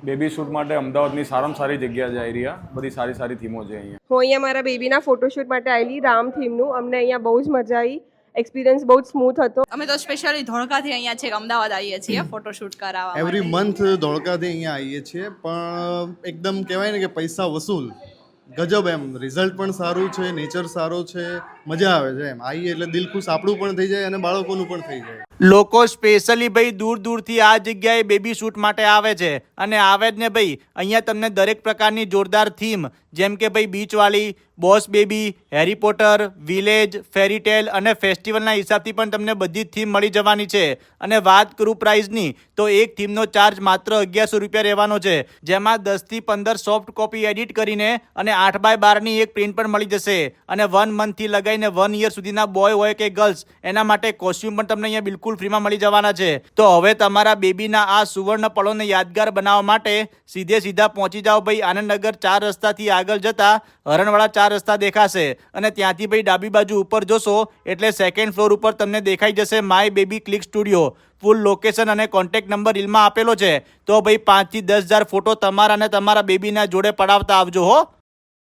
Baby shoot માટે અમદાવાદની સારામાં સારી જગ્યા છે એરિયા, બધી સારી સારી થીમો છે અહીંયા. હું અહીંયા મારા બેબીના ફોટોશૂટ માટે આવેલી રામ થીમનું. અમને અહીંયા બહુ જ મજા આવી, એક્સપિરિયન્સ બહુ જ સ્મૂથ હતો. અમે તો સ્પેશિયલી ધોળકાથી અહીંયા છે અમદાવાદ આવીએ છીએ ફોટોશૂટ કરાવવા. એવરી મંથ ધોળકાથી અહીંયા આવીએ છીએ, પણ એકદમ કહેવાય ને કે પૈસા વસૂલ ગજબ. એમ રિઝલ્ટ પણ સારું છે, નેચર સારો છે, મજા આવે છે. એમ આવીએ એટલે દિલ ખુશ આપણું પણ થઈ જાય અને બાળકોનું પણ થઈ જાય. લોકો સ્પેશિયલી ભાઈ દૂર દૂરથી આ જગ્યાએ બેબી શૂટ માટે આવે છે, અને આવે જ ને ભાઈ અહીંયા તમને દરેક પ્રકારની જોરદાર થીમ, જેમ કે ભાઈ બીચવાળી, boss baby, Harry Potter, village, fairytale અને ફેસ્ટિવલના હિસાબથી પણ તમને બધી જ થીમ મળી જવાની છે. અને વાત કરું પ્રાઇસની, તો એક થીમનો ચાર્જ માત્ર 1100 રૂપિયા રહેવાનો છે, જેમાં 10 થી 15 સોફ્ટ કોપી એડિટ કરીને અને 8x12ની એક પ્રિન્ટ પણ મળી જશે. અને 1 મંથથી લગાવીને 1 યર સુધીના બોય હોય કે ગર્લ્સ, એના માટે કોસ્ચ્યુમ પણ તમને અહીંયા બિલકુલ ફ્રીમાં મળી જવાના છે. તો હવે તમારા બેબીના આ સુવર્ણ પળોને યાદગાર બનાવવા માટે સીધા પહોંચી જાઓ ભાઈ આનંદનગર 4 રસ્તાથી આગળ જતા હરણવાળા 4 રસ્તા દેખાશે, અને ત્યાંથી ભાઈ ડાબી બાજુ ઉપર જોશો એટલે સેકન્ડ ફ્લોર ઉપર તમને દેખાઈ જશે my baby click studio. Full location અને કોન્ટેક્ટ નંબર રીલમાં આપેલો છે. તો ભાઈ 5 થી 10 હજાર ફોટો તમારા અને તમારા બેબીના જોડે પડાવતા આવજો હો.